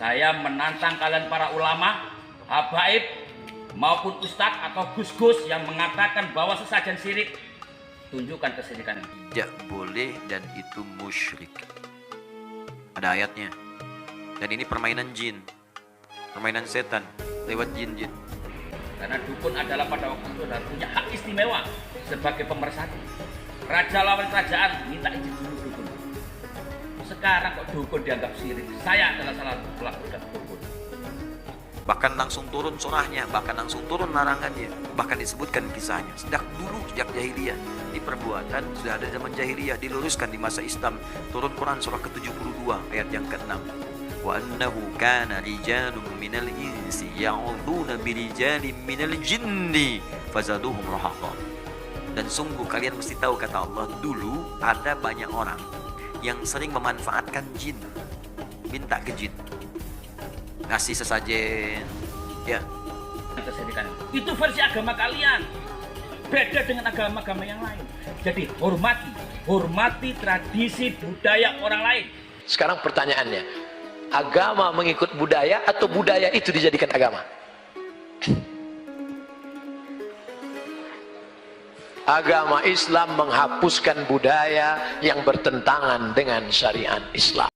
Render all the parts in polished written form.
Saya menantang kalian para ulama, habaib, maupun ustadz atau gus-gus yang mengatakan bahwa sesajen syirik. Tunjukkan kesyirikan. Tidak boleh dan itu musyrik. Ada ayatnya. Dan ini permainan jin, permainan setan lewat jin-jin. Karena dukun adalah pada waktu itu adalah punya hak istimewa sebagai pemersatu. Raja lawan kerajaan minta izin dulu dukun. Sekarang kok dukun dianggap syirik? Saya adalah salah satu pelaku dan dukun. Bahkan langsung turun surahnya, bahkan langsung turun larangannya, bahkan disebutkan kisahnya. Sejak dulu, sejak jahiliyah, di perbuatan sudah ada zaman jahiliyah, diluruskan di masa Islam. Turun Quran surah ke-72 ayat yang ke-6. Wa annahu kana rijalun minal insi ya'uduna birijalin minal jinni fazaduhum rahaqa. Dan sungguh kalian mesti tahu, kata Allah, dulu ada banyak orang yang sering memanfaatkan jin, minta ke jin, ngasih sesajen, ya. Itu versi agama kalian, beda dengan agama-agama yang lain. Jadi hormati tradisi budaya orang lain. Sekarang pertanyaannya, agama mengikut budaya atau budaya itu dijadikan agama? Agama Islam menghapuskan budaya yang bertentangan dengan syariat Islam.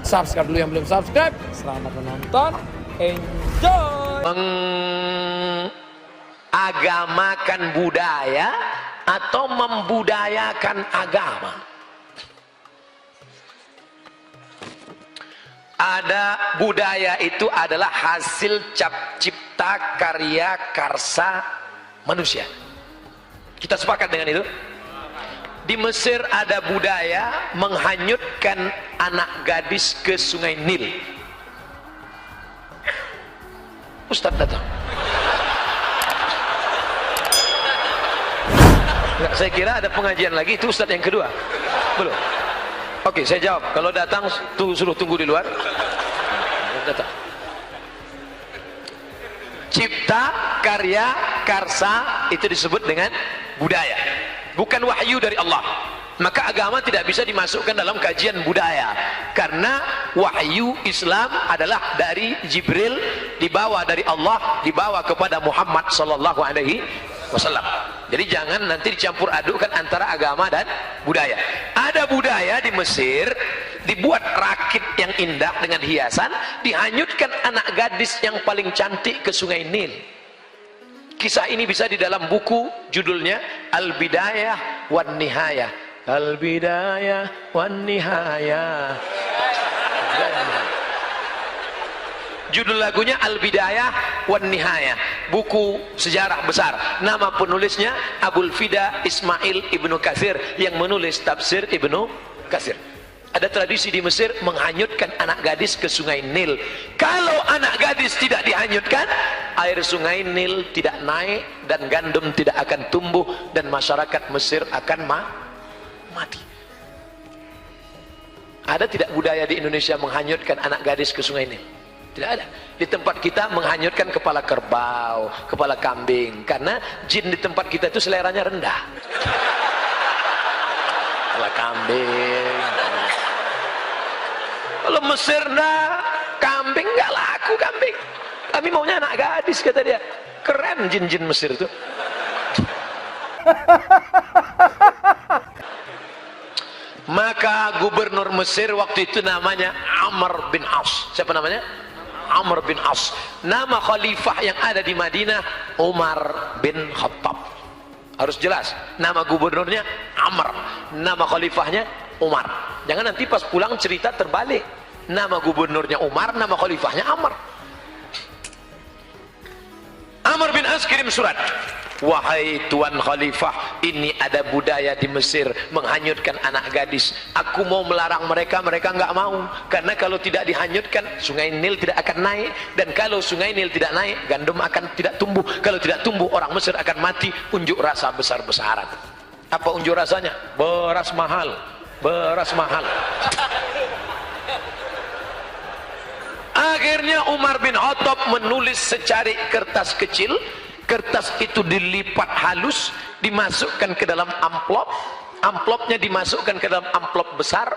Subscribe dulu yang belum subscribe. Selamat menonton. Enjoy. Mengagamakan budaya atau membudayakan agama? Ada budaya itu adalah hasil cipta karya karsa manusia. Kita sepakat dengan itu? Di Mesir ada budaya menghanyutkan anak gadis ke sungai Nil. Ustadz datang. Nggak, saya kira ada pengajian lagi, itu Ustadz yang kedua. Belum. Oke, saya jawab. Kalau datang, suruh tunggu di luar. Datang. Cipta, karya, karsa itu disebut dengan budaya. Bukan wahyu dari Allah. Maka agama tidak bisa dimasukkan dalam kajian budaya. Karena wahyu Islam adalah dari Jibril, dibawa dari Allah, dibawa kepada Muhammad sallallahu alaihi wasallam. Jadi jangan nanti dicampur adukkan antara agama dan budaya. Ada budaya di Mesir, dibuat rakit yang indah dengan hiasan, dihanyutkan anak gadis yang paling cantik ke sungai Nil. Kisah ini bisa di dalam buku, judulnya Al-Bidayah wan Nihayah. Al-Bidayah wan Nihayah. Judul lagunya Al-Bidayah wan Nihayah, buku sejarah besar. Nama penulisnya Abul Fida Ismail Ibnu Katsir yang menulis tafsir Ibnu Katsir. Ada tradisi di Mesir menghanyutkan anak gadis ke sungai Nil. Kalau anak gadis tidak dihanyutkan, air sungai Nil tidak naik dan gandum tidak akan tumbuh dan masyarakat Mesir akan mati. Ada tidak budaya di Indonesia menghanyutkan anak gadis ke sungai Nil? Tidak ada. Di tempat kita menghanyutkan kepala kerbau, kepala kambing, karena jin di tempat kita itu seleranya rendah. Kepala kambing. Kalau Mesir nah, kambing nggak laku kambing. Kami maunya anak gadis, kata dia. Keren jin-jin Mesir itu. Maka gubernur Mesir waktu itu namanya Amr bin As. Siapa namanya? Amr bin As. Nama khalifah yang ada di Madinah Umar bin Khattab. Harus jelas. Nama gubernurnya Amr, nama khalifahnya Umar. Jangan nanti pas pulang cerita terbalik. Nama gubernurnya Umar, nama khalifahnya Amr. Amr bin As kirim surat. Wahai Tuan Khalifah, ini ada budaya di Mesir menghanyutkan anak gadis. Aku mau melarang mereka, mereka nggak mau. Karena kalau tidak dihanyutkan, sungai Nil tidak akan naik. Dan kalau sungai Nil tidak naik, gandum akan tidak tumbuh. Kalau tidak tumbuh, orang Mesir akan mati. Unjuk rasa besar-besaran. Apa unjuk rasanya? Beras mahal. Beras mahal. Akhirnya Umar bin Khattab menulis secari kertas kecil, Kertas itu dilipat halus, dimasukkan ke dalam amplop, amplopnya dimasukkan ke dalam amplop besar,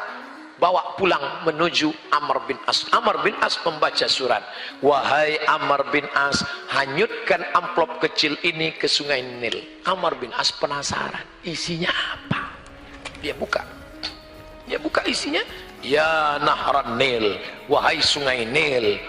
bawa pulang menuju Amr bin As. Amr bin As membaca surat, wahai Amr bin As, hanyutkan amplop kecil ini ke sungai Nil. Amr bin As penasaran, isinya apa? Dia buka isinya, ya Nahran Nil, wahai sungai Nil,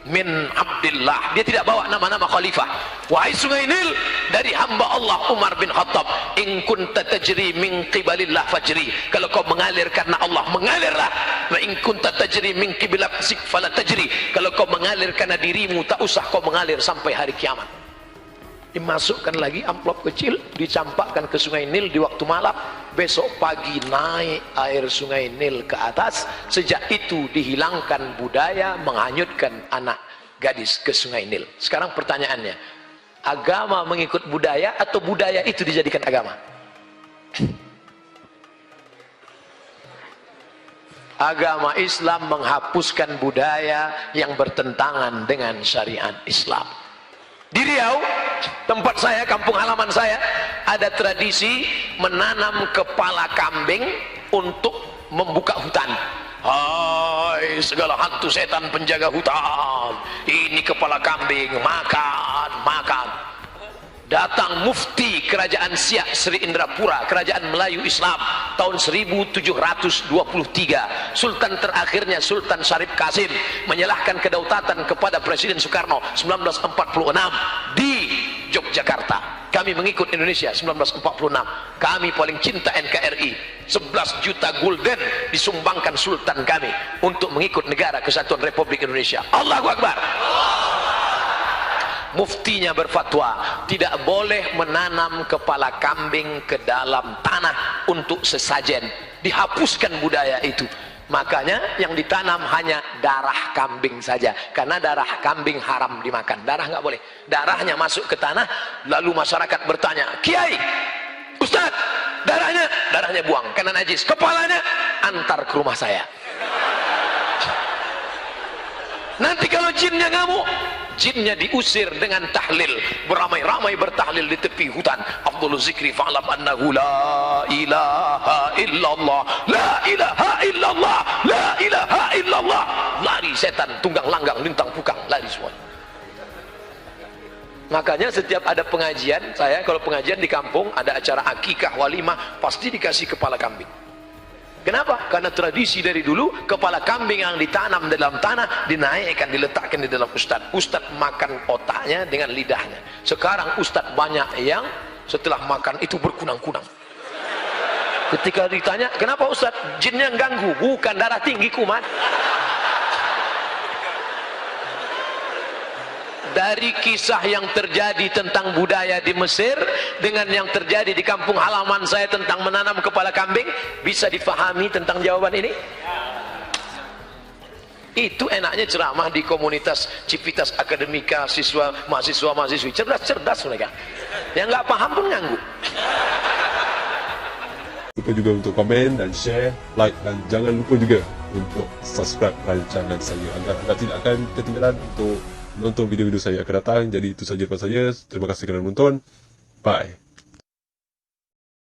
min Abdillah. Dia tidak bawa nama-nama khalifah. Wahai sungai Nil, dari hamba Allah Umar bin Khattab, in kunta tajri min qibalillah fajri. Kalau kau mengalir karena Allah, mengalirlah. Wa in kunta tajri min qibalak fala tajri. Kalau kau mengalir karena dirimu, tak usah kau mengalir sampai hari kiamat. Dimasukkan lagi amplop kecil, dicampakkan ke sungai Nil di waktu malam. Besok pagi naik air sungai Nil ke atas. Sejak itu dihilangkan budaya menghanyutkan anak gadis ke sungai Nil. Sekarang pertanyaannya, agama mengikut budaya atau budaya itu dijadikan agama? Agama Islam menghapuskan budaya yang bertentangan dengan syariat Islam. Di Riau, tempat saya, kampung halaman saya, ada tradisi menanam kepala kambing untuk membuka hutan. Hai segala hantu setan penjaga hutan, ini kepala kambing, makan. Datang mufti kerajaan Siak Sri Indrapura, kerajaan Melayu Islam, tahun 1723. Sultan terakhirnya Sultan Syarif Kasim menyerahkan kedaulatan kepada Presiden Soekarno 1946 di Yogyakarta. Kami mengikut Indonesia 1946. Kami paling cinta NKRI. 11 juta gulden disumbangkan Sultan kami untuk mengikut negara kesatuan Republik Indonesia. Allahu Akbar. Muftinya berfatwa tidak boleh menanam kepala kambing ke dalam tanah untuk sesajen. Dihapuskan budaya itu. Makanya yang ditanam hanya darah kambing saja, karena darah kambing haram dimakan. Darah nggak boleh. Darahnya masuk ke tanah, lalu masyarakat bertanya, Kiai, Ustadz, darahnya buang karena najis. Kepalanya antar ke rumah saya. Nanti kalau jinnya ngamuk, jinnya diusir dengan tahlil, beramai-ramai bertahlil di tepi hutan. Afdhalul zikri fa'lam annahu la ilaha illallah, la ilaha illallah, la ilaha illallah. Lari setan, tunggang langgang, lintang pukang, lari semua. Makanya setiap ada pengajian, saya kalau pengajian di kampung ada acara akikah, walimah, pasti dikasih kepala kambing. Kenapa? Karena tradisi dari dulu kepala kambing yang ditanam dalam tanah dinaikkan, diletakkan di dalam ustadz. Ustadz makan otaknya dengan lidahnya. Sekarang ustadz banyak yang setelah makan itu berkunang-kunang. Ketika ditanya, kenapa ustadz? Jinnya ganggu. Bukan, darah tinggi kumat. Dari kisah yang terjadi tentang budaya di Mesir dengan yang terjadi di kampung halaman saya tentang menanam kepala kambing, bisa difahami tentang jawaban ini? Itu enaknya ceramah di komunitas Civitas Akademika, mahasiswa-mahasiswi cerdas mereka. Yang nggak paham pun nganggu. Lupa juga untuk komen dan share, like, dan jangan lupa juga untuk subscribe rancangan saya agar anda tidak akan ketinggalan untuk nonton video-video saya akan datang. Jadi itu saja daripada saya. Terima kasih kerana menonton. Bye.